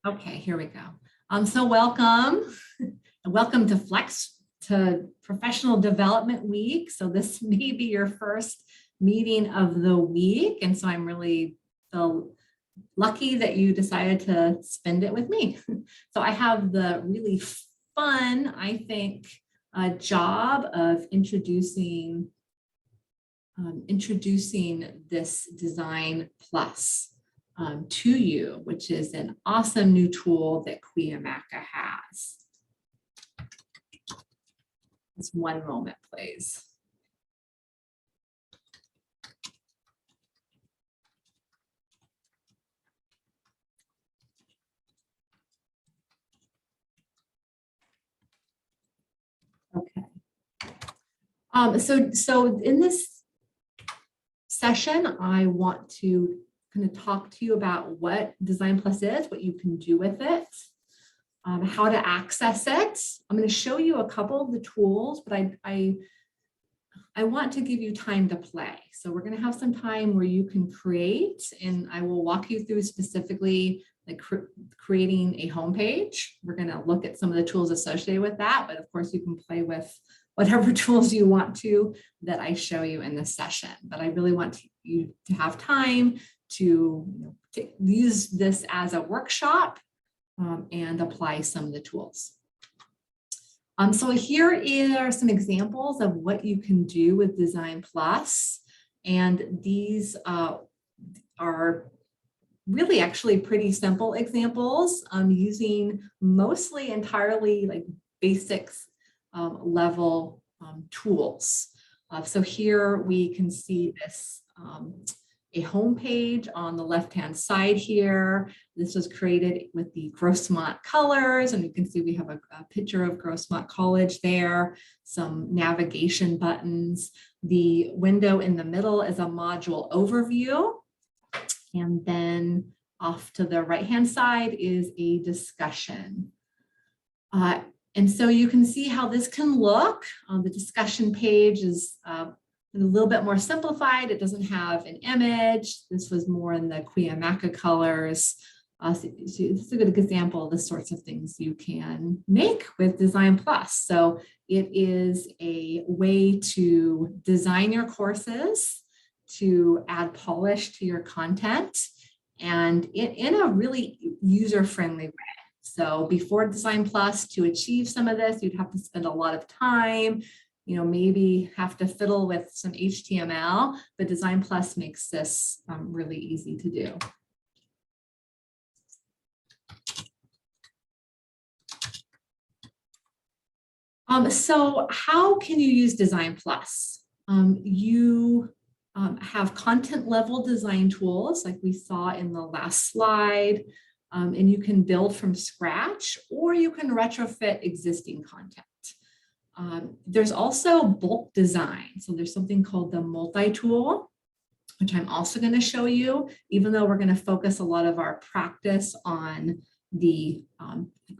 Okay, here we go. So welcome, welcome to Professional Development Week. So this may be your first meeting of the week, and so I'm really lucky that you decided to spend it with me. So I have the really fun, I think, job of introducing this DesignPlus to you, which is an awesome new tool that Cuyamaca has. Just one moment, please. Okay. So in this session, I want to kind of talk to you about what DesignPlus is, what you can do with it, how to access it. I'm going to show you a couple of the tools, but I want to give you time to play. So we're going to have some time where you can create, and I will walk you through specifically like creating a homepage. We're going to look at some of the tools associated with that, but of course you can play with whatever tools you want to that I show you in this session. But I really want you to have time to use this as a workshop and apply some of the tools. So here are some examples of what you can do with DesignPlus. And these are really actually pretty simple examples using mostly entirely like basics level tools. So here we can see this a home page on the left-hand side here. This was created with the Grossmont colors, and you can see we have a picture of Grossmont College there, some navigation buttons. The window in the middle is a module overview, and then off to the right-hand side is a discussion. And so you can see how this can look. The discussion page is a little bit more simplified. It doesn't have an image. This was more in the Cuyamaca colors. So this is a good example of the sorts of things you can make with DesignPlus. So it is a way to design your courses, to add polish to your content, and in a really user-friendly way. So before DesignPlus, to achieve some of this, you'd have to spend a lot of time, maybe have to fiddle with some HTML, but DesignPlus makes this really easy to do. So how can you use DesignPlus? You have content level design tools like we saw in the last slide, and you can build from scratch, or you can retrofit existing content. There's also bulk design. So there's something called the multi-tool, which I'm also going to show you, even though we're going to focus a lot of our practice on the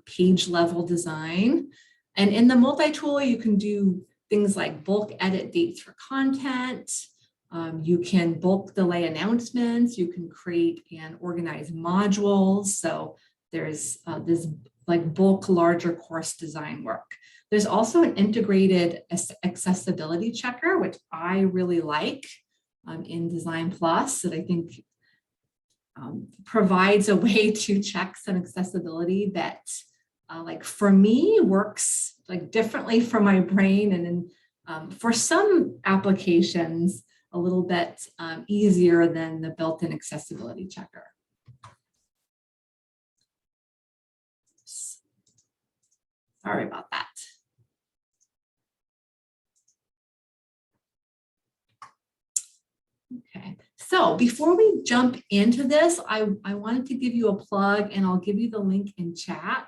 page level design. And in the multi-tool, you can do things like bulk edit dates for content. You can bulk delay announcements. You can create and organize modules. So there's this like bulk larger course design work. There's also an integrated accessibility checker, which I really like in DesignPlus, that I think provides a way to check some accessibility that like for me works like differently for my brain, and then for some applications a little bit easier than the built-in accessibility checker. Sorry about that. Okay, so before we jump into this, I wanted to give you a plug, and I'll give you the link in chat,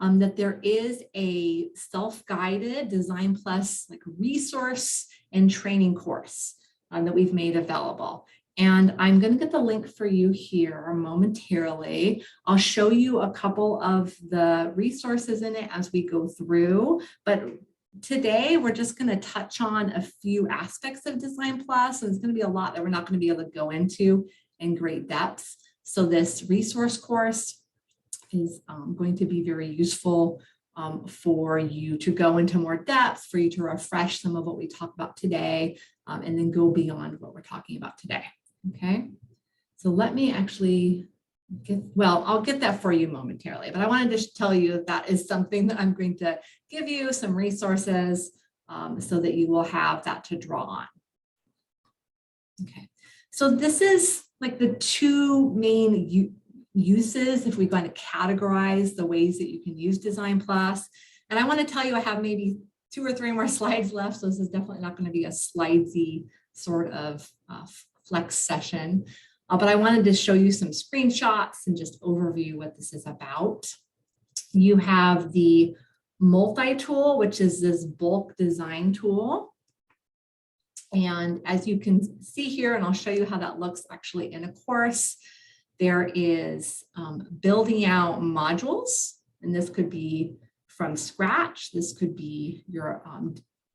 that there is a self-guided DesignPlus like resource and training course that we've made available. And I'm going to get the link for you here momentarily. I'll show you a couple of the resources in it as we go through, but today we're just going to touch on a few aspects of DesignPlus, and it's going to be a lot that we're not going to be able to go into in great depth. So this resource course is going to be very useful for you to go into more depth, for you to refresh some of what we talked about today, and then go beyond what we're talking about today. Okay, so let me actually I'll get that for you momentarily, but I wanted to tell you that is something that I'm going to give you some resources so that you will have that to draw on. Okay, so this is like the two main uses if we're going to categorize the ways that you can use DesignPlus. And I want to tell you, I have maybe 2 or 3 more slides left, so this is definitely not going to be a slidesy sort of flex session. But I wanted to show you some screenshots and just overview what this is about. You have the multi-tool, which is this bulk design tool. And as you can see here, and I'll show you how that looks actually in a course, there is building out modules, and this could be from scratch. This could be your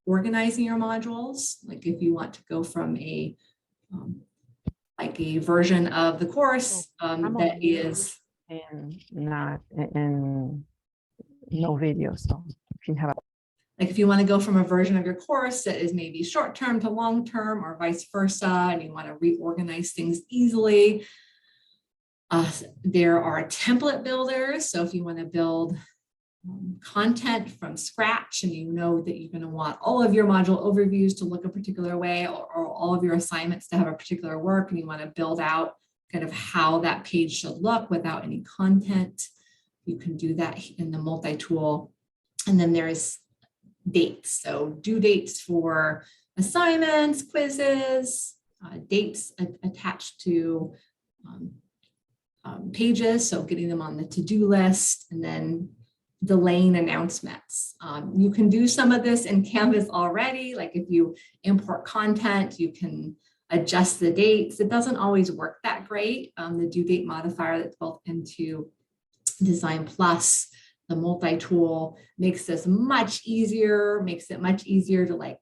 organizing your modules. Like if you want to go from a version of the course that is and not in no video. So if you have like if you want to go from a version of your course that is maybe short-term to long-term or vice versa, and you want to reorganize things easily, there are template builders. So if you want to build content from scratch and you know that you're going to want all of your module overviews to look a particular way, or all of your assignments to have a particular work, and you want to build out kind of how that page should look without any content, you can do that in the multi-tool. And then there's dates. So due dates for assignments, quizzes, dates attached to pages. So getting them on the to-do list, and then delaying announcements. You can do some of this in Canvas already. Like if you import content, you can adjust the dates. It doesn't always work that great. The due date modifier that's built into DesignPlus, the multi-tool, makes this much easier, makes it much easier to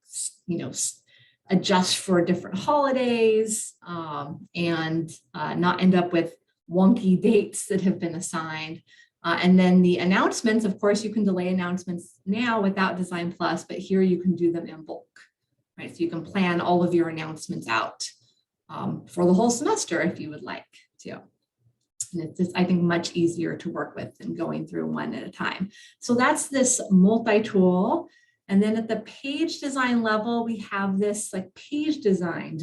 adjust for different holidays and not end up with wonky dates that have been assigned. And then the announcements, of course, you can delay announcements now without DesignPlus, but here you can do them in bulk, right? So you can plan all of your announcements out for the whole semester if you would like to. And it's just, I think, much easier to work with than going through one at a time. So that's this multi-tool. And then at the page design level, we have this like page design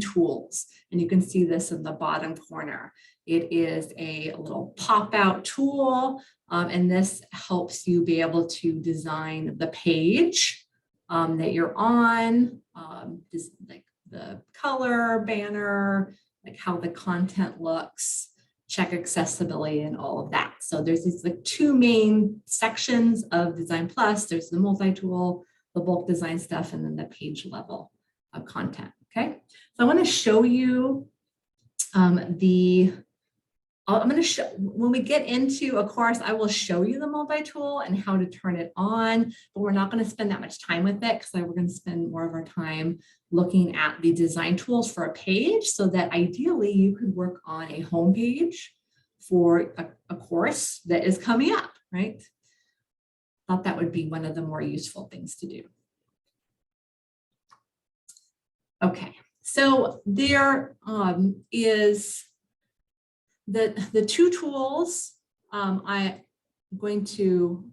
tools. And you can see this in the bottom corner. It is a little pop-out tool, and this helps you be able to design the page that you're on, just like the color, banner, like how the content looks, check accessibility and all of that. So there's these like 2 main sections of DesignPlus. There's the multi-tool, the bulk design stuff, and then the page level of content, okay? So I wanna show you I'm going to show, when we get into a course, I will show you the multi-tool and how to turn it on, but we're not going to spend that much time with it because we're going to spend more of our time looking at the design tools for a page, so that ideally you could work on a home page for a course that is coming up, right? Thought that would be one of the more useful things to do. Okay, so there is the 2 tools I'm going to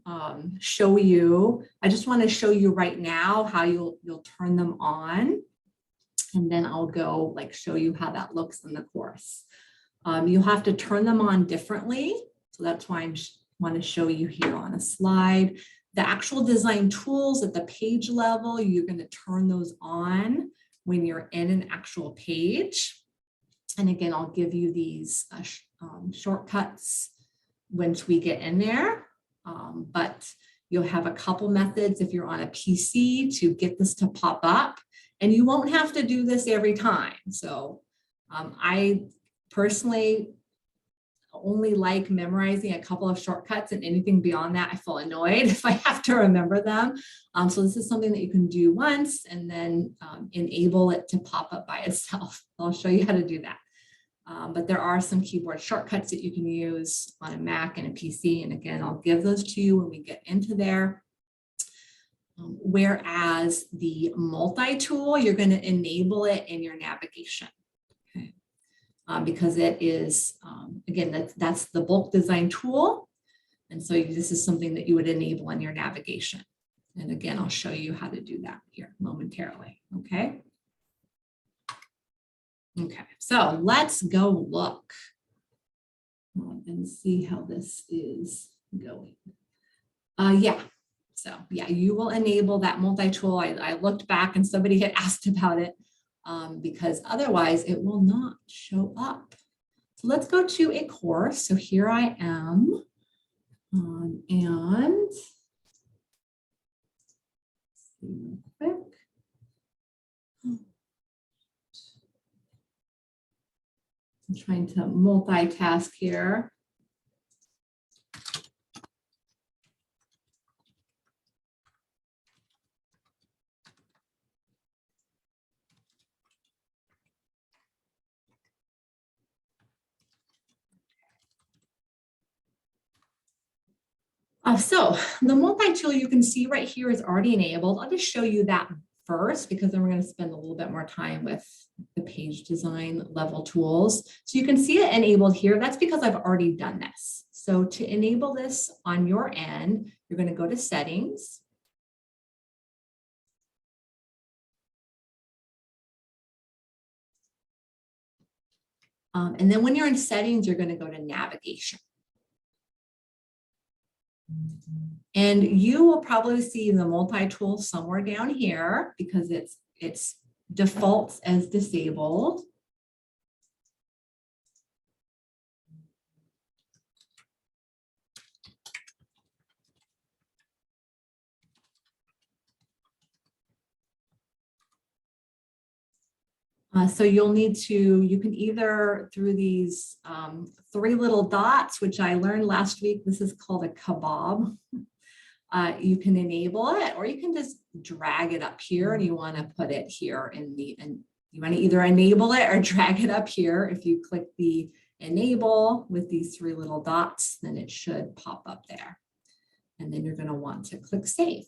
show you. I just want to show you right now how you'll turn them on, and then I'll go like show you how that looks in the course. You'll have to turn them on differently, so that's why I want to show you here on a slide. The actual design tools at the page level, you're going to turn those on when you're in an actual page. And again, I'll give you these shortcuts once we get in there, but you'll have a couple methods if you're on a PC to get this to pop up, and you won't have to do this every time. So I personally only like memorizing a couple of shortcuts, and anything beyond that, I feel annoyed if I have to remember them. So this is something that you can do once and then enable it to pop up by itself. I'll show you how to do that. But there are some keyboard shortcuts that you can use on a Mac and a PC. And again, I'll give those to you when we get into there. Whereas the multi-tool, you're going to enable it in your navigation. Okay. Because it is, again, that's the bulk design tool. And so this is something that you would enable in your navigation. And again, I'll show you how to do that here momentarily, okay? Okay, so let's go look and see how this is going. Yeah, so yeah, you will enable that multi-tool. I looked back and somebody had asked about it because otherwise it will not show up. So let's go to a course. So here I am and real quick. I'm trying to multitask here. So the multi-tool you can see right here is already enabled. I'll just show you that first because then we're going to spend a little bit more time with the page design level tools. So you can see it enabled here. That's because I've already done this. So to enable this on your end, you're going to go to settings. And then when you're in settings, you're going to go to navigation. And you will probably see the multi-tool somewhere down here because it's defaults as disabled. So you'll need to, you can either through these 3 little dots, which I learned last week, this is called a kebab. You can enable it, or you can just drag it up here and you want to put it here in the, and you want to either enable it or drag it up here. If you click the enable with these 3 little dots, then it should pop up there. And then you're going to want to click save.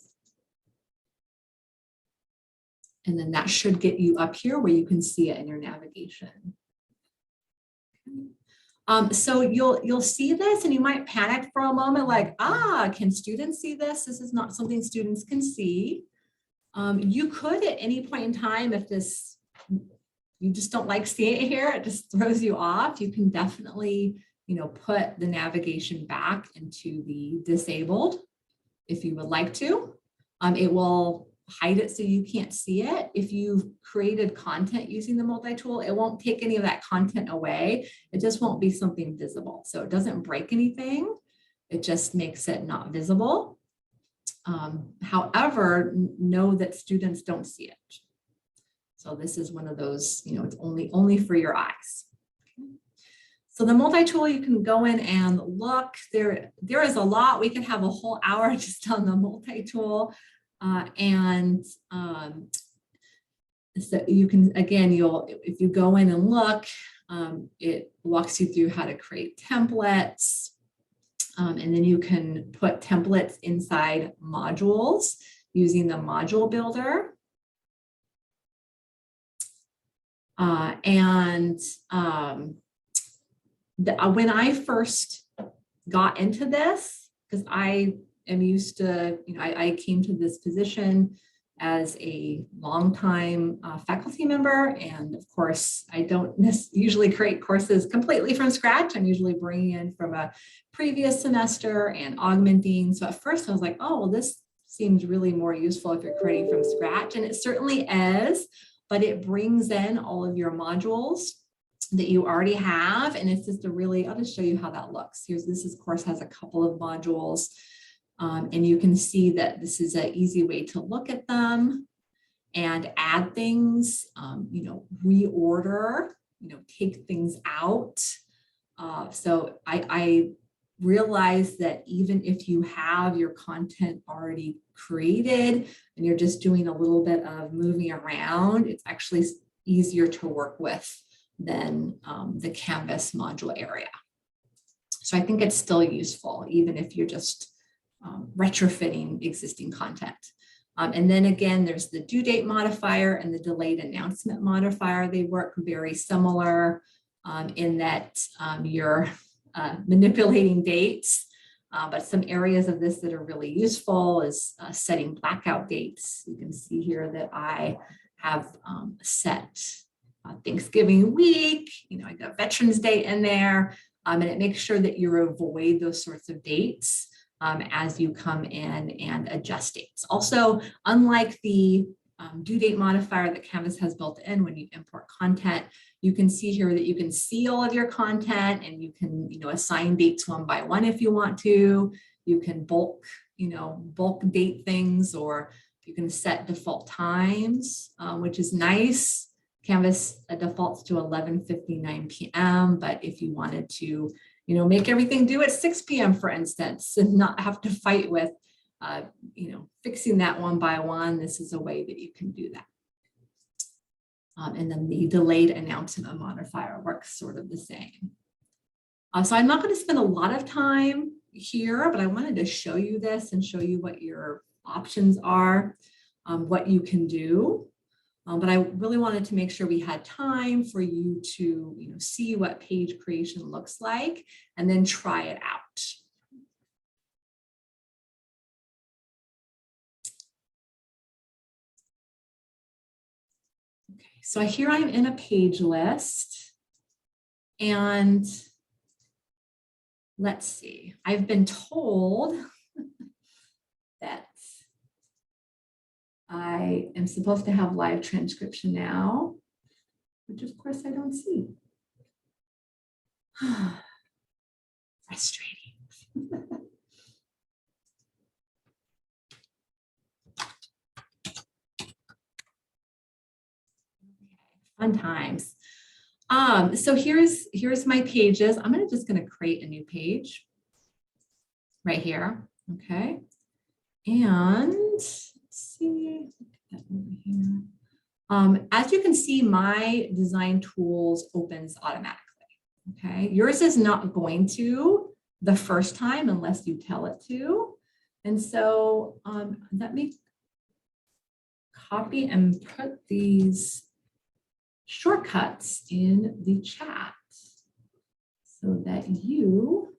And then that should get you up here where you can see it in your navigation. So you'll see this and you might panic for a moment like, can students see this? This is not something students can see. You could at any point in time, if you just don't like seeing it here, it just throws you off, you can definitely, put the navigation back into the disabled if you would like to. It will hide it so you can't see it. If you've created content using the multi-tool, it won't take any of that content away. It just won't be something visible. So it doesn't break anything. It just makes it not visible. However, know that students don't see it. So this is one of those, it's only for your eyes. So the multi-tool, you can go in and look. There is a lot. We could have a whole hour just on the multi-tool. So you can, again, if you go in and look, it walks you through how to create templates. And then you can put templates inside modules using the module builder. When I first got into this, because I am used to, I came to this position as a longtime faculty member. And of course, I don't usually create courses completely from scratch. I'm usually bringing in from a previous semester and augmenting. So at first I was like, oh, well, this seems really more useful if you're creating from scratch. And it certainly is, but it brings in all of your modules that you already have. And it's just I'll just show you how that looks. This course has a couple of modules. And you can see that this is an easy way to look at them and add things, reorder, take things out. So I realize that even if you have your content already created and you're just doing a little bit of moving around, it's actually easier to work with than the Canvas module area. So I think it's still useful, even if you're just retrofitting existing content. And then again, there's the due date modifier and the delayed announcement modifier. They work very similar in that you're manipulating dates, but some areas of this that are really useful is setting blackout dates. You can see here that I have set Thanksgiving week, I got Veterans Day in there, and it makes sure that you avoid those sorts of dates as you come in and adjust dates. Also, unlike the due date modifier that Canvas has built in when you import content, you can see here that you can see all of your content and you can, assign dates one by one if you want to. You can bulk date things, or you can set default times, which is nice. Canvas defaults to 11:59 p.m. But if you wanted to, make everything due at 6 p.m., for instance, and not have to fight with, fixing that one by one, this is a way that you can do that. And then the delayed announcement modifier works sort of the same. So I'm not going to spend a lot of time here, but I wanted to show you this and show you what your options are, what you can do. But I really wanted to make sure we had time for you to see what page creation looks like and then try it out. Okay, so here I'm in a page list, and let's see, I've been told that I am supposed to have live transcription now, which of course I don't see. Frustrating. Fun times. So here's my pages. I'm just going to create a new page right here. Okay. And let's see. That over here. As you can see, my design tools opens automatically. Okay. Yours is not going to the first time unless you tell it to. And so let me copy and put these shortcuts in the chat so that you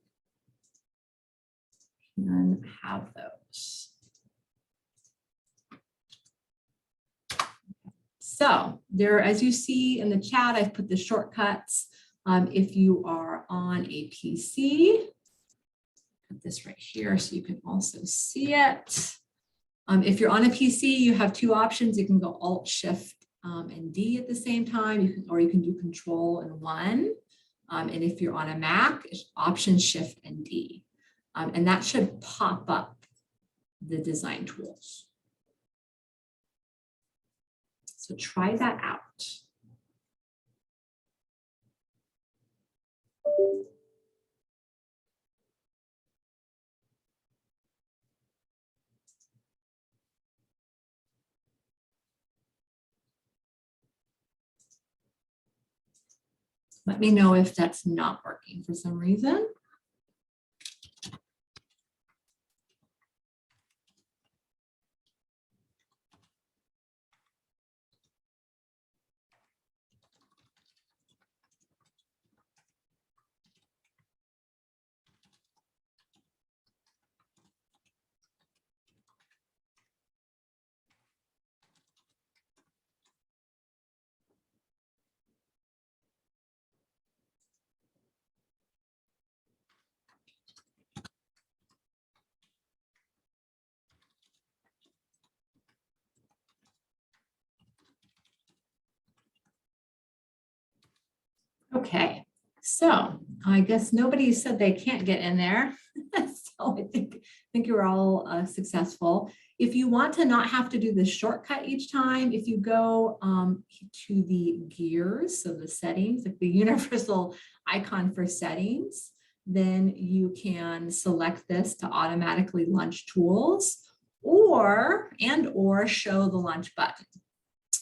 can have those. So there, as you see in the chat, I've put the shortcuts. If you are on a PC, put this right here so you can also see it. If you're on a PC, you have two options. You can go Alt, Shift, and D at the same time, you can do Control and 1. And if you're on a Mac, it's Option, Shift, and D. And that should pop up the design tools. So try that out. Let me know if that's not working for some reason. Okay, so I guess nobody said they can't get in there. So I think you're all successful. If you want to not have to do the shortcut each time, if you go to the gears, so the settings, like the universal icon for settings, then you can select this to automatically launch tools or show the launch button.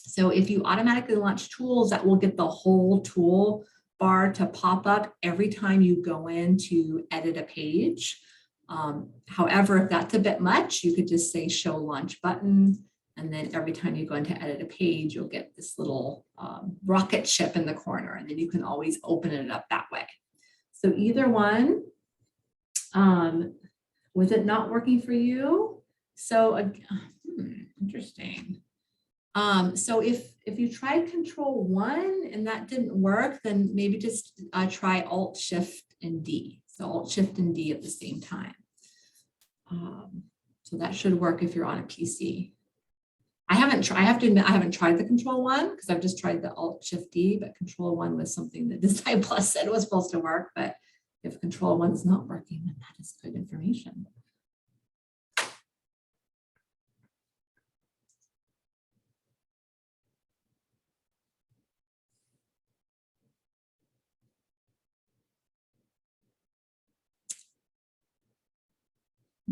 So if you automatically launch tools, that will get the whole tool bar to pop up every time you go in to edit a page. However, if that's a bit much, you could just say show launch button. And then every time you go in to edit a page, you'll get this little rocket ship in the corner, and then you can always open it up that way. So either one, was it not working for you? So interesting. So if you tried Control-1 and that didn't work, then maybe just try Alt-Shift and D. So Alt-Shift and D at the same time. So that should work if you're on a PC. I have to admit, I haven't tried the Control-1 because I've just tried the Alt-Shift-D, but Control-1 was something that DesignPlus said was supposed to work. But if Control-1 is not working, then that is good information.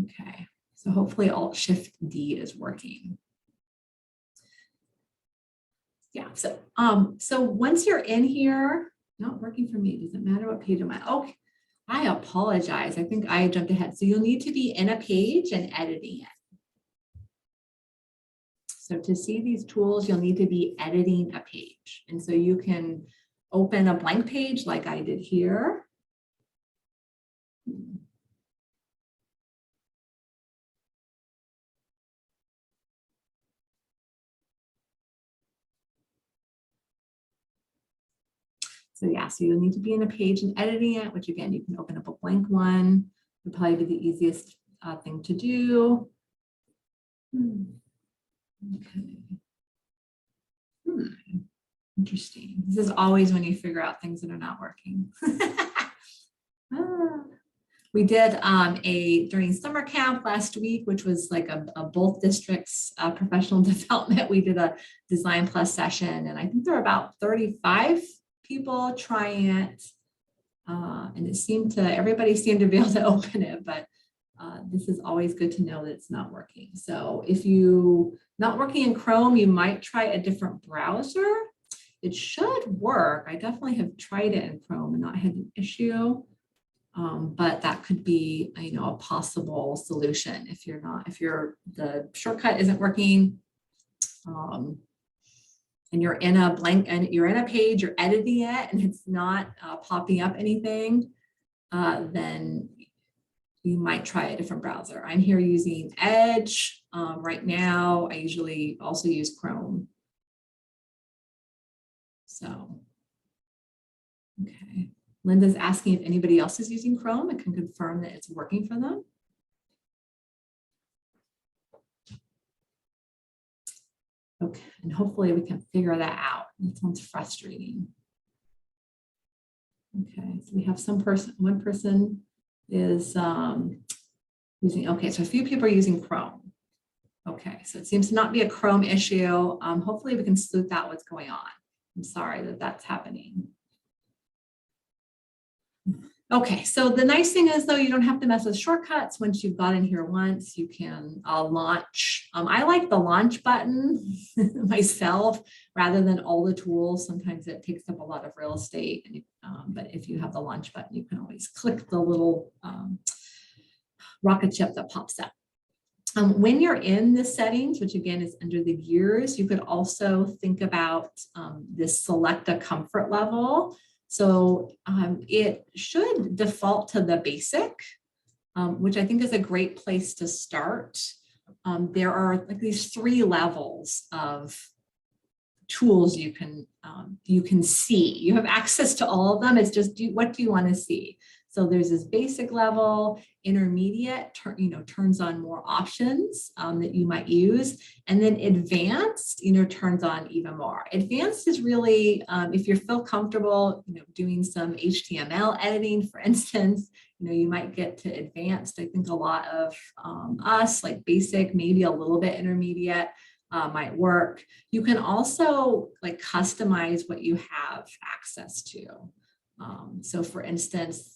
Okay, so hopefully Alt-Shift-D is working. Yeah, so once you're in here, not working for me, doesn't matter what page I'm at. Okay, I apologize. I think I jumped ahead. So you'll need to be in a page and editing it. So to see these tools, you'll need to be editing a page. And so you can open a blank page like I did here. So yeah, so you'll need to be in a page and editing it, which again, you can open up a blank one. Would probably be the easiest thing to do. Okay. Interesting. This is always when you figure out things that are not working. We did during summer camp last week, which was like a both districts professional development. We did a DesignPlus session, and I think there were about 35 people trying it, and it seemed to, everybody seemed to be able to open it, but this is always good to know that it's not working. So if you not working in Chrome, you might try a different browser. It should work. I definitely have tried it in Chrome and not had an issue, but that could be, a possible solution if the shortcut isn't working. And you're in a blank, and you're in a page, you're editing it, and it's not popping up anything, then you might try a different browser. I'm here using Edge right now. I usually also use Chrome. So, okay. Linda's asking if anybody else is using Chrome and can confirm that it's working for them. Okay, and hopefully we can figure that out. It sounds frustrating. Okay, so we have one person is using, okay, so a few people are using Chrome. Okay, so it seems to not be a Chrome issue. Hopefully we can sleuth out what's going on. I'm sorry that that's happening. Okay, so the nice thing is though, you don't have to mess with shortcuts. Once you've got in here once, you can launch. I like the launch button myself rather than all the tools. Sometimes it takes up a lot of real estate, but if you have the launch button, you can always click the little rocket ship that pops up. When you're in the settings, which again is under the gears, you could also think about this select a comfort level. So it should default to the basic, which I think is a great place to start. There are like these 3 levels of tools you can see. You have access to all of them. It's just what do you want to see? So there's this basic level, intermediate, turns on more options that you might use. And then advanced, turns on even more. Advanced is really, if you feel comfortable, doing some HTML editing, for instance, you might get to advanced. I think a lot of us, like basic, maybe a little bit intermediate, might work. You can also like customize what you have access to. So for instance,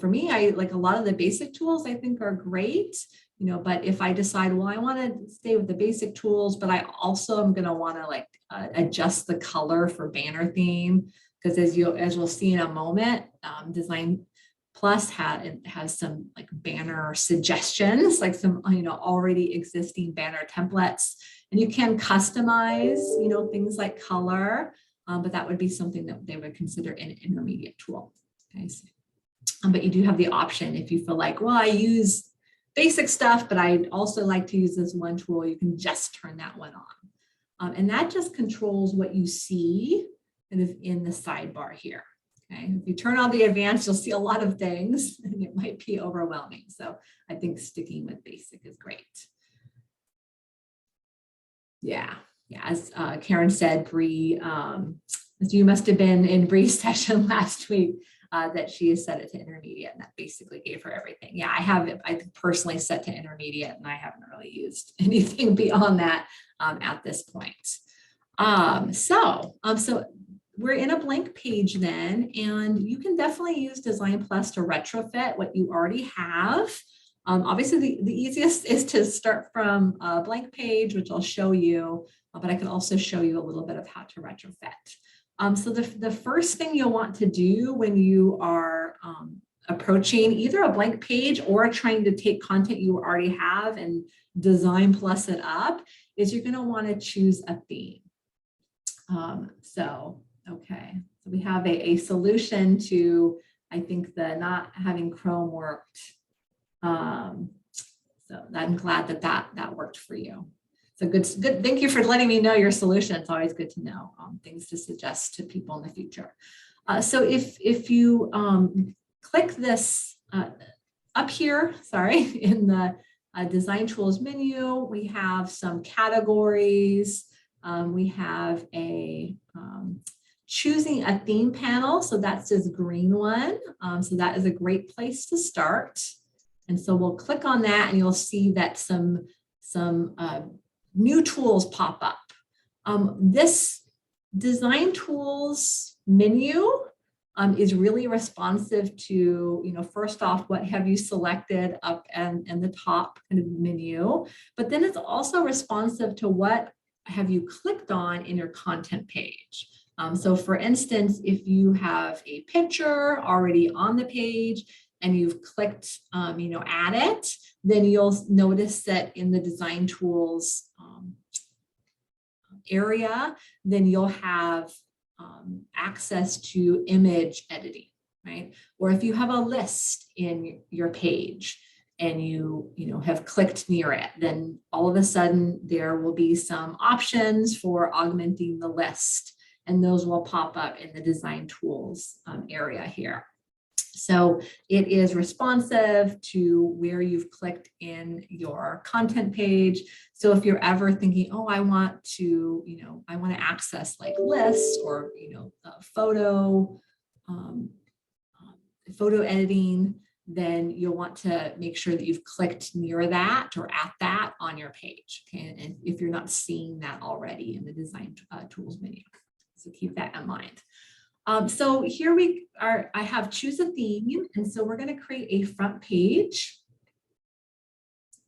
for me, I like a lot of the basic tools I think are great, but if I decide, well, I want to stay with the basic tools, but I also am going to want to like adjust the color for banner theme, because as we'll see in a moment, DesignPlus has some like banner suggestions, like some, already existing banner templates, and you can customize, things like color, but that would be something that they would consider an intermediate tool. Okay. But you do have the option if you feel like, well, I use basic stuff, but I'd also like to use this one tool, you can just turn that one on. And that just controls what you see kind of in the sidebar here. Okay. If you turn on the advanced, you'll see a lot of things and it might be overwhelming. So I think sticking with basic is great. Yeah. As Karen said, Bree, as you must have been in Bree's session last week, that she has set it to intermediate, and that basically gave her everything. Yeah, I have it. I personally set to intermediate, and I haven't really used anything beyond that at this point. So we're in a blank page then, and you can definitely use DesignPlus to retrofit what you already have. Obviously, the easiest is to start from a blank page, which I'll show you, but I can also show you a little bit of how to retrofit. So the first thing you'll want to do when you are approaching either a blank page or trying to take content you already have and DesignPlus it up is you're going to want to choose a theme. Okay, so we have a solution to, I think, the not having Chrome worked. So I'm glad that worked for you. So good. Thank you for letting me know your solution. It's always good to know things to suggest to people in the future. So if you click this up here, in the design tools menu, we have some categories. We have a choosing a theme panel. So that's this green one. So that is a great place to start. And so we'll click on that and you'll see that some new tools pop up. This design tools menu is really responsive to, first off, what have you selected up and the top kind of menu, but then it's also responsive to what have you clicked on in your content page. So for instance, if you have a picture already on the page and you've clicked, add it, then you'll notice that in the design tools area, then you'll have access to image editing, right? Or if you have a list in your page and you have clicked near it, then all of a sudden there will be some options for augmenting the list, and those will pop up in the design tools area here. So it is responsive to where you've clicked in your content page. So if you're ever thinking, oh, I want to access like lists or, photo editing, then you'll want to make sure that you've clicked near that or at that on your page. Okay, and if you're not seeing that already in the design tools menu, so keep that in mind. So here I have choose a theme. And so we're going to create a front page.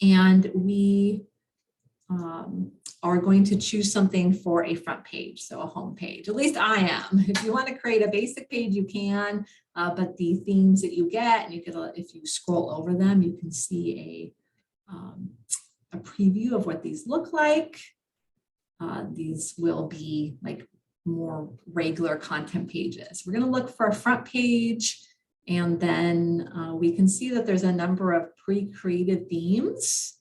And we are going to choose something for a front page. So a home page, at least I am. If you want to create a basic page, you can, but the themes that you get, and if you scroll over them, you can see a preview of what these look like. These will be like more regular content pages. We're going to look for a front page, and then we can see that there's a number of pre-created themes.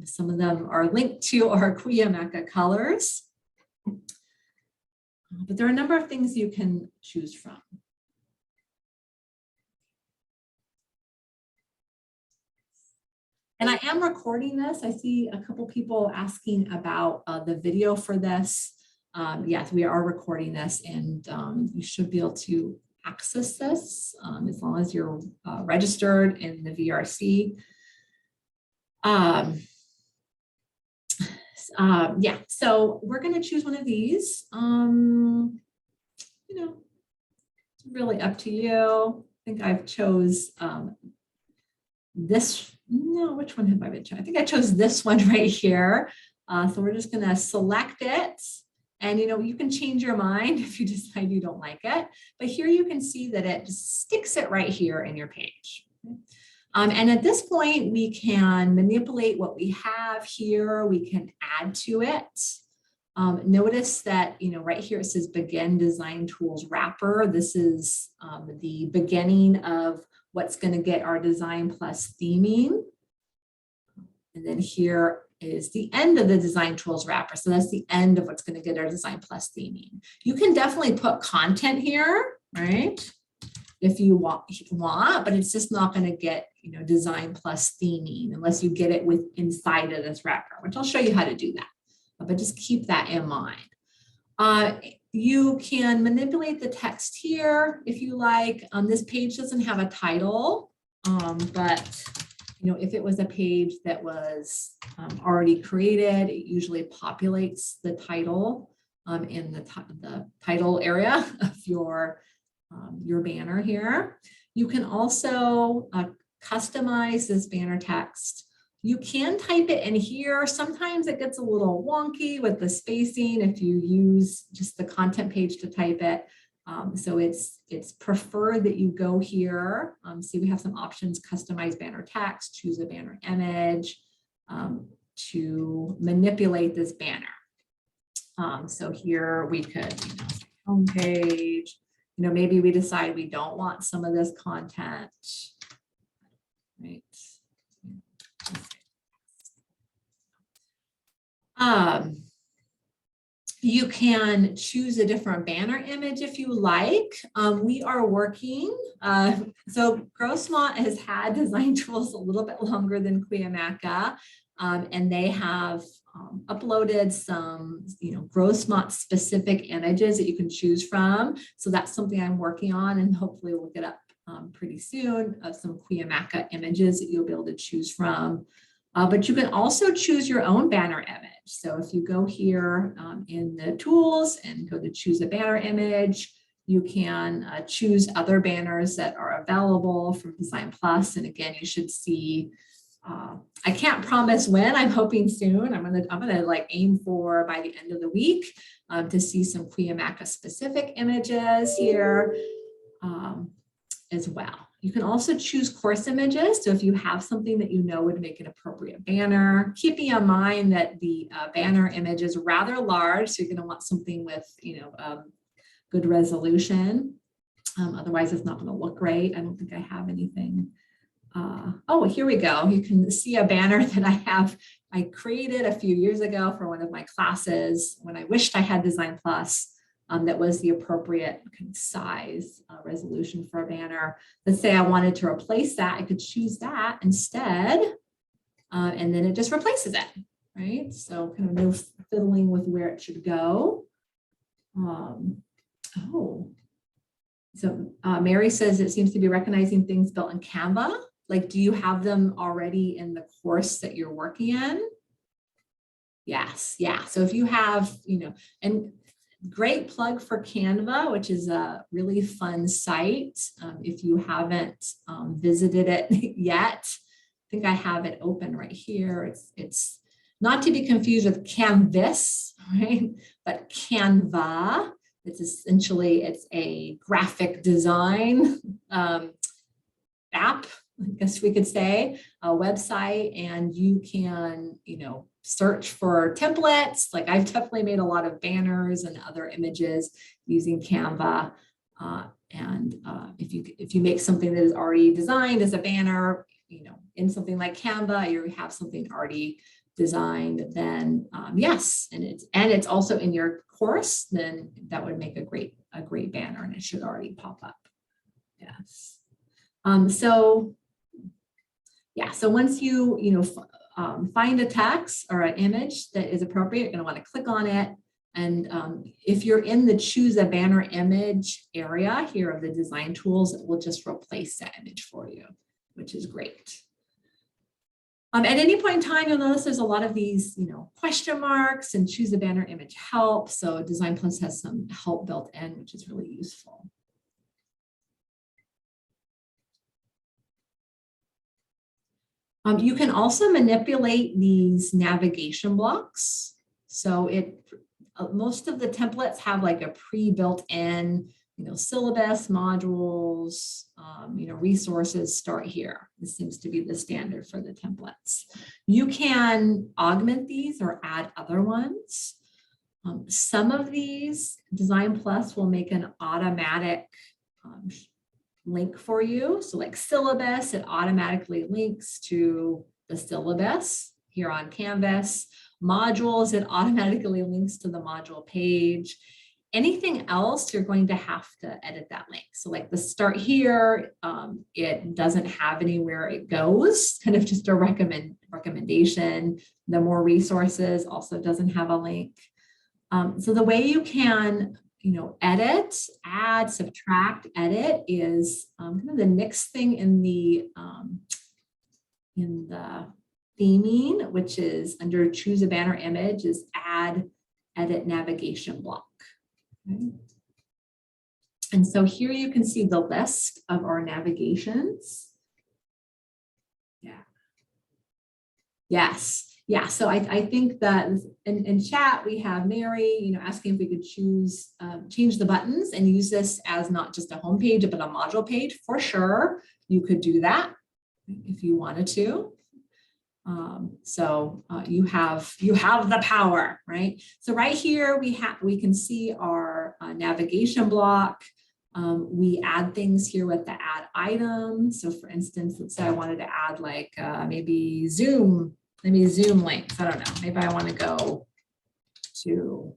Some of them are linked to our Mecca colors, but there are a number of things you can choose from. And I am recording this. I see a couple people asking about the video for this. Yes, we are recording this, and you should be able to access this as long as you're registered in the VRC. Yeah, so we're going to choose one of these. It's really up to you. I think I've chose this, no, which one have I been choosing? I think I chose this one right here. So we're just gonna select it. And you can change your mind if you decide you don't like it. But here you can see that it just sticks it right here in your page. And at this point, we can manipulate what we have here. We can add to it. Notice that, right here it says Begin Design Tools Wrapper. This is the beginning of what's going to get our DesignPlus theming. And then here is the end of the Design Tools Wrapper. So that's the end of what's going to get our DesignPlus theming. You can definitely put content here, right? If you want, but it's just not going to get, DesignPlus theming unless you get it with inside of this wrapper, which I'll show you how to do that. But just keep that in mind. You can manipulate the text here if you like. This page doesn't have a title, but if it was a page that was already created, it usually populates the title in the title area of your banner here. You can also customize this banner text. You can type it in here. Sometimes it gets a little wonky with the spacing if you use just the content page to type it. So it's preferred that you go here. See, we have some options: customize banner text, choose a banner image to manipulate this banner. So here we could, homepage. Maybe we decide we don't want some of this content. Right. You can choose a different banner image if you like. We are working, so Grossmont has had design tools a little bit longer than Cuyamaca, and they have uploaded some, Grossmont specific images that you can choose from. So that's something I'm working on, and hopefully we'll get up pretty soon of some Cuyamaca images that you'll be able to choose from. But you can also choose your own banner image. So if you go here in the tools and go to choose a banner image, you can choose other banners that are available from DesignPlus. And again, you should see, I can't promise when, I'm hoping soon. I'm gonna like aim for by the end of the week to see some Cuyamaca specific images here as well. You can also choose course images. So if you have something that would make an appropriate banner, keeping in mind that the banner image is rather large, so you're going to want something with good resolution. Otherwise, it's not going to look great. I don't think I have anything. Oh, here we go. You can see a banner that I created a few years ago for one of my classes when I wished I had DesignPlus. That was the appropriate size resolution for a banner. Let's say I wanted to replace that, I could choose that instead, and then it just replaces it, right? So kind of no fiddling with where it should go. So Mary says it seems to be recognizing things built in Canva. Like, do you have them already in the course that you're working in? Yes, yeah. So if you have, and great plug for Canva, which is a really fun site. If you haven't visited it yet, I think I have it open right here. It's not to be confused with Canvas, right? But Canva. It's a graphic design app, I guess we could say, a website, and you can, search for templates. Like, I've definitely made a lot of banners and other images using Canva. If you make something that is already designed as a banner, in something like Canva, you have something already designed, then yes, and it's also in your course, then that would make a great banner, and it should already pop up. Yes. So once you find a text or an image that is appropriate, you're going to want to click on it. And if you're in the choose a banner image area here of the design tools, it will just replace that image for you, which is great. At any point in time, you'll notice there's a lot of these, question marks and choose a banner image help. So DesignPlus has some help built in, which is really useful. You can also manipulate these navigation blocks. So most of the templates have like a pre-built in, syllabus, modules, resources start here. This seems to be the standard for the templates. You can augment these or add other ones. Some of these DesignPlus will make an automatic link for you. So like syllabus, it automatically links to the syllabus here on Canvas. Modules, it automatically links to the module page. Anything else, you're going to have to edit that link. So like the start here, it doesn't have anywhere it goes, kind of just a recommendation. The more resources also doesn't have a link. So the way you can edit, add, subtract, edit is kind of the next thing in the theming, which is under choose a banner image, is add, edit navigation block. Okay. And so here you can see the list of our navigations. Yeah. Yes. Yeah, so I think that in chat we have Mary, asking if we could change the buttons and use this as not just a home page, but a module page. For sure, you could do that if you wanted to. You have the power, right? So right here we can see our navigation block. We add things here with the add item. So for instance, let's say I wanted to add like maybe Zoom links. I don't know. Maybe I want to go to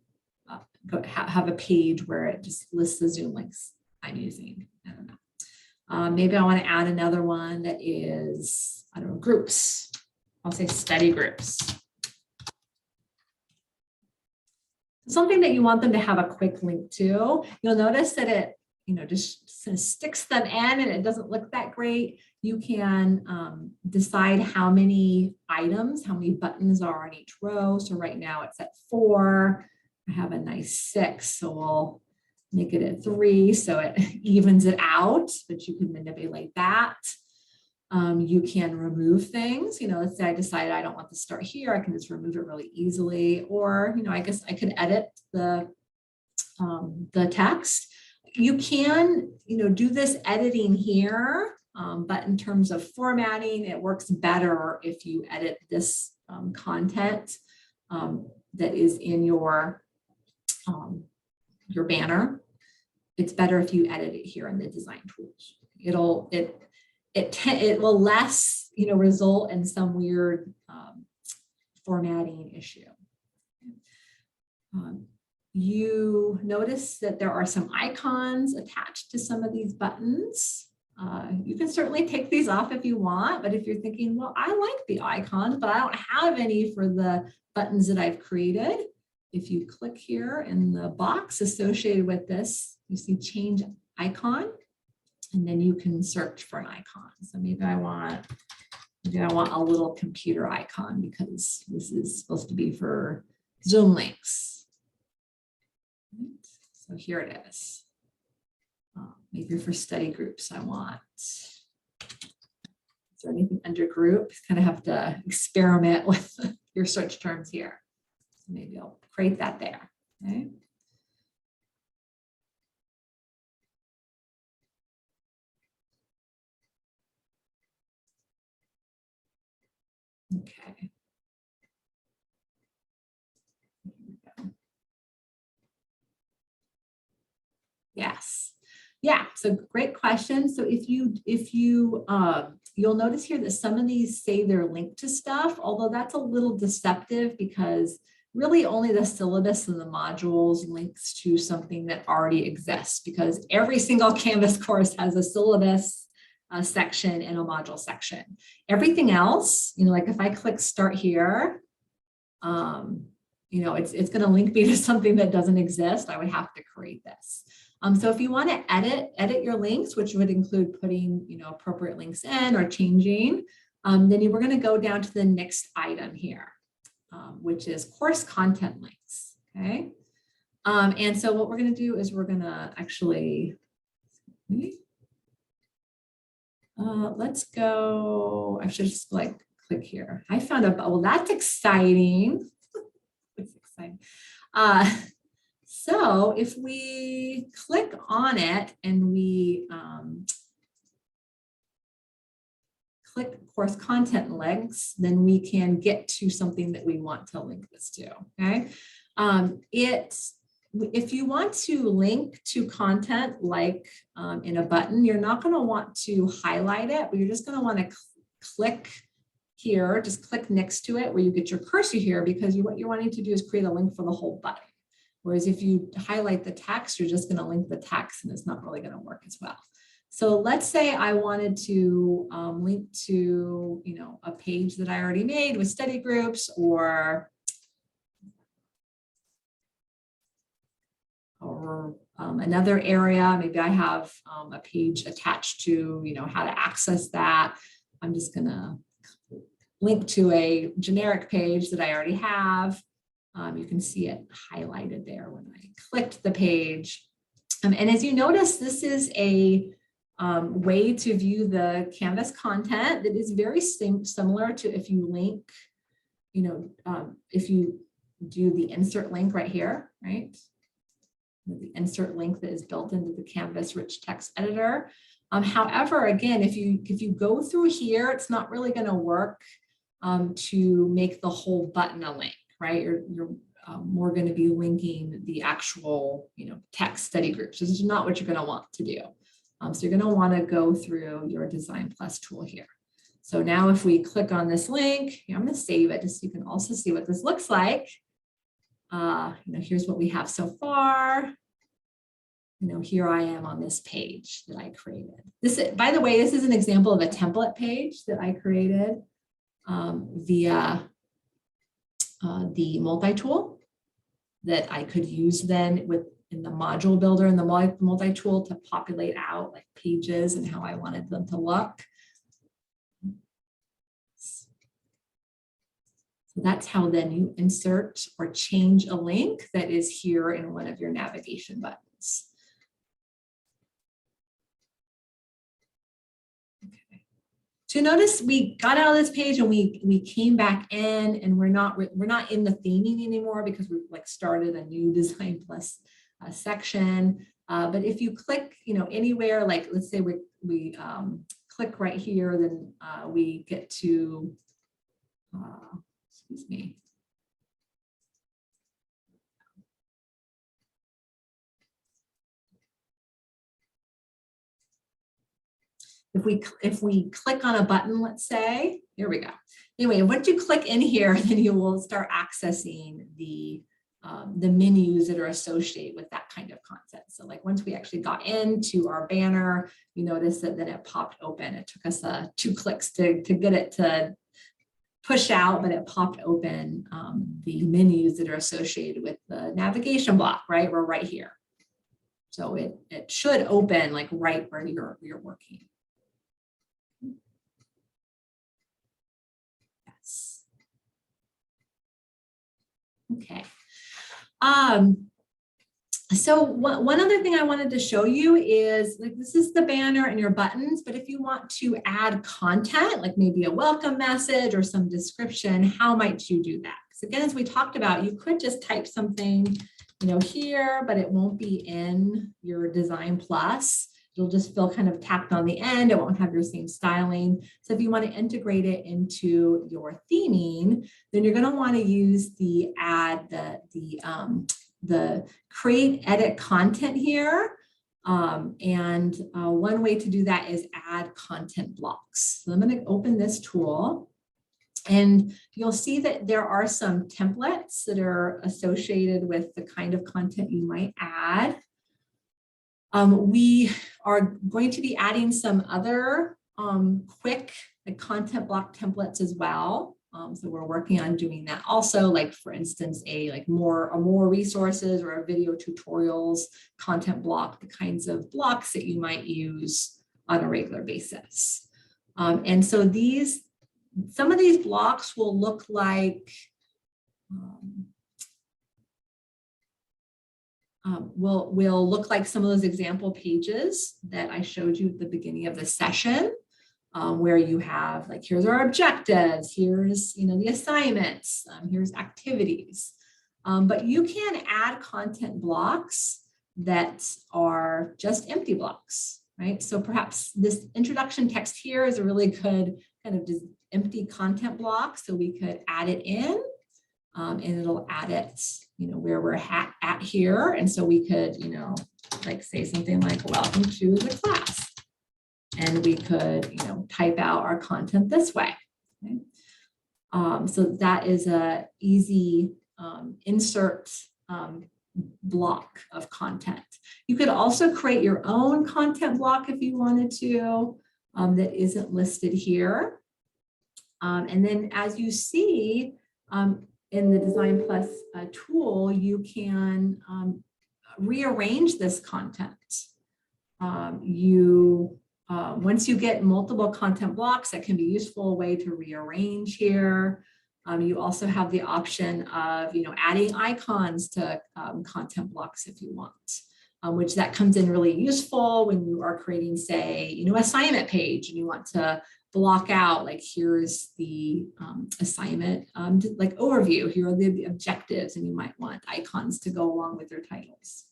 have a page where it just lists the Zoom links I'm using. I don't know. Maybe I want to add another one that is, I don't know, groups. I'll say study groups. Something that you want them to have a quick link to. You'll notice that it, just sort of sticks them in and it doesn't look that great. You can decide how many items, how many buttons are on each row. So right now it's at 4. I have a nice 6, so we'll make it at 3 so it evens it out, but you can manipulate that. You can remove things. Let's say I decided I don't want to start here. I can just remove it really easily. Or, I guess I could edit the text. You can, do this editing here, but in terms of formatting, it works better if you edit this content that is in your banner. It's better if you edit it here in the design tools. It will less, result in some weird formatting issue. You notice that there are some icons attached to some of these buttons. You can certainly take these off if you want, but if you're thinking, well, I like the icons, but I don't have any for the buttons that I've created. If you click here in the box associated with this, you see change icon, and then you can search for an icon. So maybe I want a little computer icon because this is supposed to be for Zoom links. So here it is. Maybe for study groups, I want. Is there anything under group? You kind of have to experiment with your search terms here. So maybe I'll create that there. Okay. Okay. Yes. Yeah. So great question. So if you you'll notice here that some of these say they're linked to stuff, although that's a little deceptive because really only the syllabus and the modules links to something that already exists, because every single Canvas course has a syllabus section and a module section. Everything else, like if I click start here, it's going to link me to something that doesn't exist. I would have to create this. So if you want to edit your links, which would include putting, appropriate links in or changing, then we're going to go down to the next item here, which is course content links. Okay. And so what we're going to do is we're going to actually, let's go, actually just like click here. I found a, well, that's exciting. It's exciting. So if we click on it and we click course content links, then we can get to something that we want to link this to, okay? If you want to link to content like in a button, you're not going to want to highlight it, but you're just going to want to click here, just click next to it where you get your cursor here, because what you're wanting to do is create a link for the whole button. Whereas if you highlight the text, you're just going to link the text and it's not really going to work as well. So let's say I wanted to link to, you know, a page that I already made with study groups, or another area. Maybe I have a page attached to, you know, how to access that. I'm just going to link to a generic page that I already have. You can see it highlighted there when I clicked the page. And as you notice, this is a way to view the Canvas content that is very similar to if you link, you know, if you do the insert link right here, right? The insert link that is built into the Canvas rich text editor. However, again, if you go through here, it's not really going to work to make the whole button a link, right? You're more going to be linking the actual, you know, text study groups. This is not what you're going to want to do. So you're going to want to go through your DesignPlus tool here. So now if we click on this link, I'm going to save it just so you can also see what this looks like. You know, here's what we have so far. You know, here I am on this page that I created. This, by the way, this is an example of a template page that I created via the multi-tool that I could use then in the module builder and the multi-tool to populate out like pages and how I wanted them to look. So that's how then you insert or change a link that is here in one of your navigation buttons. Okay. So notice we got out of this page and we came back in, and we're not in the theming anymore because we've like started a new DesignPlus section. But if you click, you know, anywhere, like let's say we click right here, then we get to excuse me. If we click on a button, let's say, here we go. Anyway, once you click in here, then you will start accessing the menus that are associated with that kind of content. So like once we actually got into our banner, you notice that then it popped open. It took us 2 clicks to get it to push out, but it popped open the menus that are associated with the navigation block, right? We're right here. So it should open like right where you're working. Yes. Okay. So one other thing I wanted to show you is like this is the banner and your buttons, but if you want to add content, like maybe a welcome message or some description, how might you do that? Because again, as we talked about, you could just type something, you know, here, but it won't be in your DesignPlus. It'll just feel kind of tacked on the end. It won't have your same styling. So if you want to integrate it into your theming, then you're going to want to use the create edit content here. And one way to do that is add content blocks. So I'm going to open this tool, and you'll see that there are some templates that are associated with the kind of content you might add. We are going to be adding some other quick content block templates as well. So we're working on doing that also, like for instance, a more resources or a video tutorials content block, the kinds of blocks that you might use on a regular basis. And so some of these blocks will look like will look like some of those example pages that I showed you at the beginning of the session. where you have like, here's our objectives, here's, the assignments, here's activities. But you can add content blocks that are just empty blocks, right? So perhaps this introduction text here is a really good kind of just empty content block. So we could add it in and it'll add it, where we're at here. And so we could, like say something like, welcome to the class. And we could, type out our content this way. Okay? So that is a easy insert block of content. You could also create your own content block if you wanted to, that isn't listed here. And then as you see in the DesignPlus tool, you can rearrange this content. Once you get multiple content blocks, that can be a useful way to rearrange here. You also have the option of, adding icons to content blocks if you want, which that comes in really useful when you are creating, say, assignment page and you want to block out, like, here's the assignment, like overview, here are the objectives, and you might want icons to go along with your titles.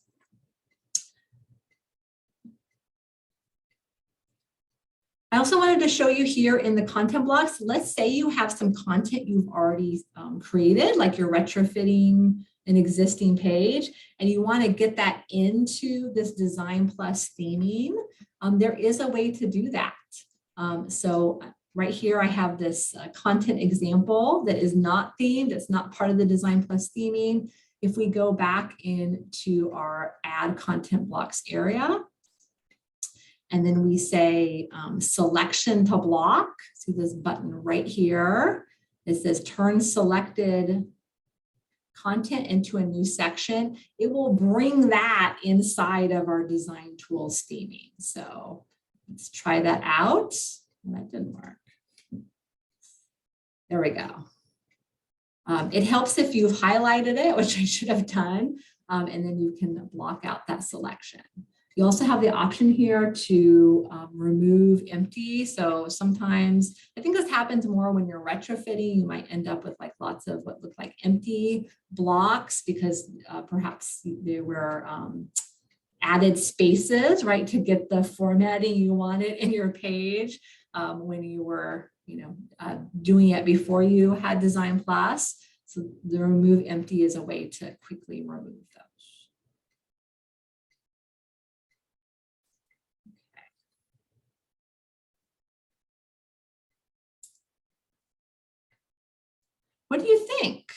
I also wanted to show you here in the content blocks, let's say you have some content you've already created, like you're retrofitting an existing page, and you want to get that into this DesignPlus theming. There is a way to do that. So right here, I have this content example that is not themed. It's not part of the DesignPlus theming. If we go back into our add content blocks area, and then we say selection to block. See this button right here. It says turn selected content into a new section. It will bring that inside of our design tools theming. So let's try that out. That didn't work. There we go. It helps if you've highlighted it, which I should have done, and then you can block out that selection. You also have the option here to remove empty. So sometimes, I think this happens more when you're retrofitting, you might end up with like lots of what look like empty blocks because perhaps there were added spaces, right, to get the formatting you wanted in your page when you were, doing it before you had DesignPlus. So the remove empty is a way to quickly remove those. What do you think?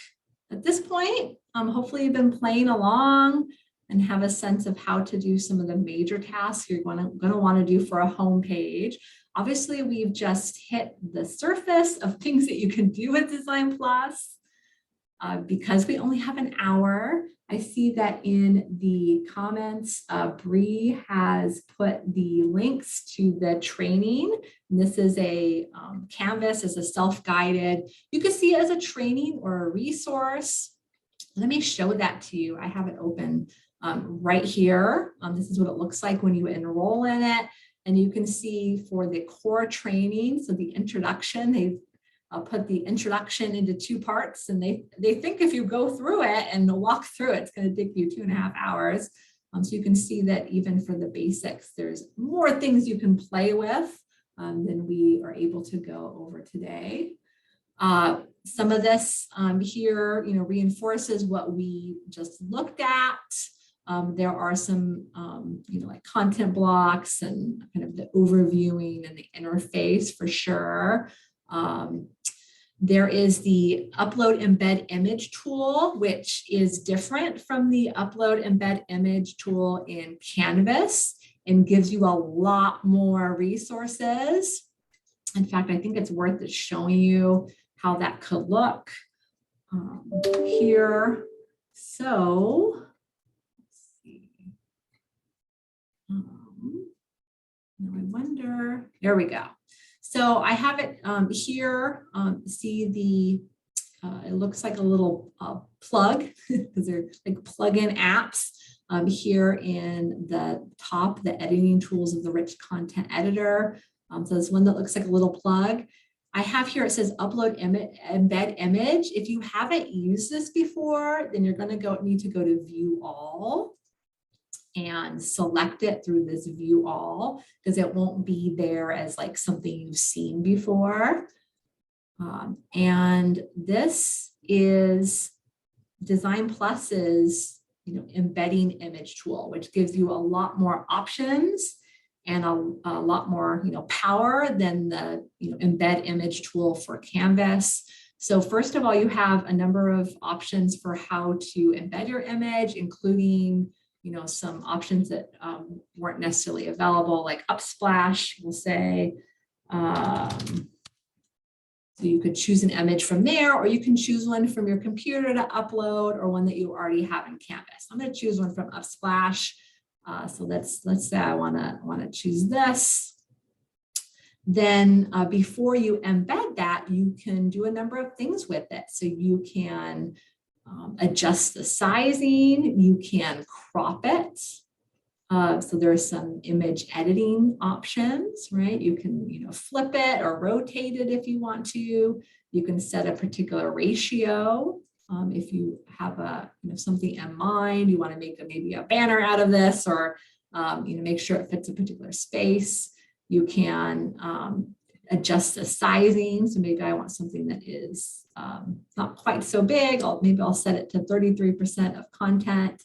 At this point, hopefully you've been playing along and have a sense of how to do some of the major tasks you're going to want to do for a home page. Obviously, we've just hit the surface of things that you can do with DesignPlus. Because we only have an hour, I see that in the comments, Bree has put the links to the training. And this is a Canvas, is a self-guided. You can see it as a training or a resource. Let me show that to you. I have it open right here. This is what it looks like when you enroll in it. And you can see for the core training, so the introduction, they've put the introduction into 2 parts, and they think if you go through it and walk through it, it's going to take you 2.5 hours. So you can see that even for the basics, there's more things you can play with than we are able to go over today. Some of this here, reinforces what we just looked at. There are some, like content blocks and kind of the overviewing and the interface for sure. There is the upload embed image tool, which is different from the upload embed image tool in Canvas and gives you a lot more resources. In fact, I think it's worth it showing you how that could look here. So let's see. Now I wonder, there we go. So I have it here, see the, it looks like a little plug, because they're like plug-in apps here in the top, the editing tools of the rich content editor. So this one that looks like a little plug. I have here, it says upload embed image. If you haven't used this before, then you're going to need to go to view all and select it through this view all, because it won't be there as like something you've seen before. And this is DesignPlus's embedding image tool, which gives you a lot more options and a lot more power than the embed image tool for Canvas. So first of all, you have a number of options for how to embed your image, including some options that weren't necessarily available, like Upsplash, we'll say. So you could choose an image from there, or you can choose one from your computer to upload, or one that you already have in Canvas. I'm going to choose one from Upsplash. So let's say I want to choose this. Then before you embed that, you can do a number of things with it. So you can adjust the sizing, you can crop it. So there's some image editing options, right? You can flip it or rotate it if you want to. You can set a particular ratio. If you have something in mind, you want to make maybe a banner out of this, or make sure it fits a particular space. You can adjust the sizing. So maybe I want something that is not quite so big. Maybe I'll set it to 33% of content.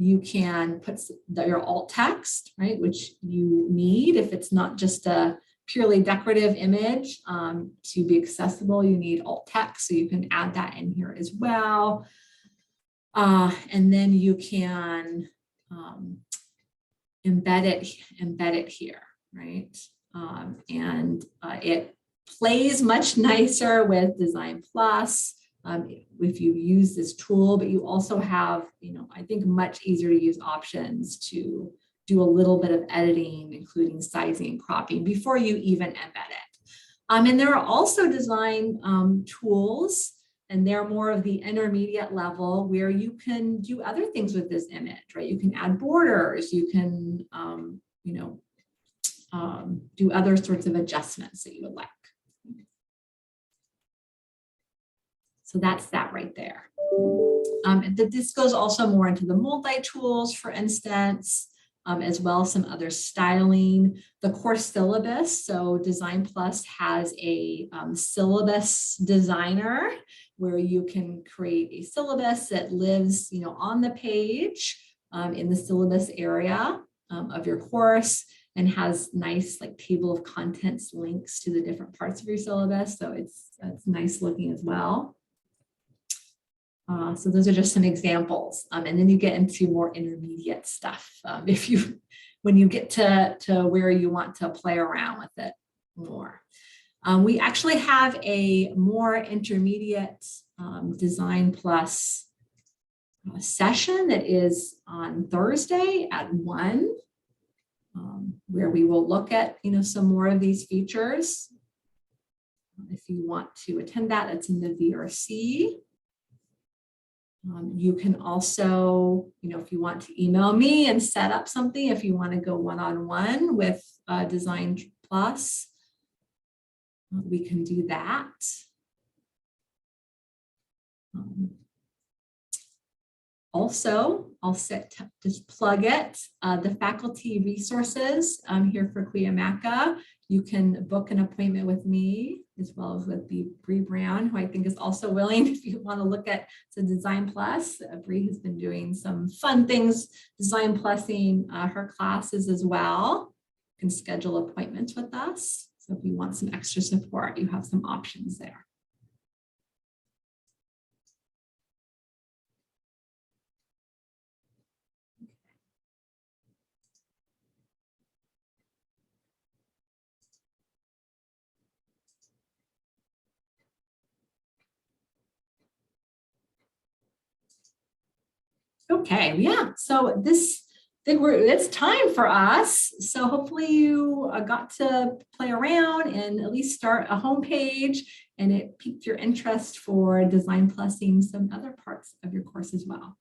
You can put your alt text, right, which you need if it's not just a purely decorative image. To be accessible, you need alt text, so you can add that in here as well. And then you can embed it here, right? And it plays much nicer with DesignPlus if you use this tool, but you also have, I think much easier to use options to do a little bit of editing, including sizing and cropping before you even embed it. And there are also design tools, and they're more of the intermediate level, where you can do other things with this image, right? You can add borders, you can, do other sorts of adjustments that you would like. So that's that right there. This goes also more into the multi tools, for instance, as well as some other styling. The course syllabus. So DesignPlus has a syllabus designer where you can create a syllabus that lives, on the page in the syllabus area of your course, and has nice like table of contents links to the different parts of your syllabus. So it's nice looking as well. So those are just some examples. And then you get into more intermediate stuff when you get to where you want to play around with it more. We actually have a more intermediate DesignPlus session that is on Thursday at 1, where we will look at some more of these features. If you want to attend that, it's in the VRC. You can also, if you want to email me and set up something, if you want to go one-on-one with DesignPlus, we can do that. Also, I'll just plug it. The faculty resources here for Cuyamaca. You can book an appointment with me, as well as with Bree Brown, who I think is also willing if you want to look at the DesignPlus. Bree has been doing some fun things, DesignPlusing her classes as well. You can schedule appointments with us. So if you want some extra support, you have some options there. Okay, yeah, so it's time for us. So hopefully you got to play around and at least start a home page, and it piqued your interest for DesignPlusing some other parts of your course as well.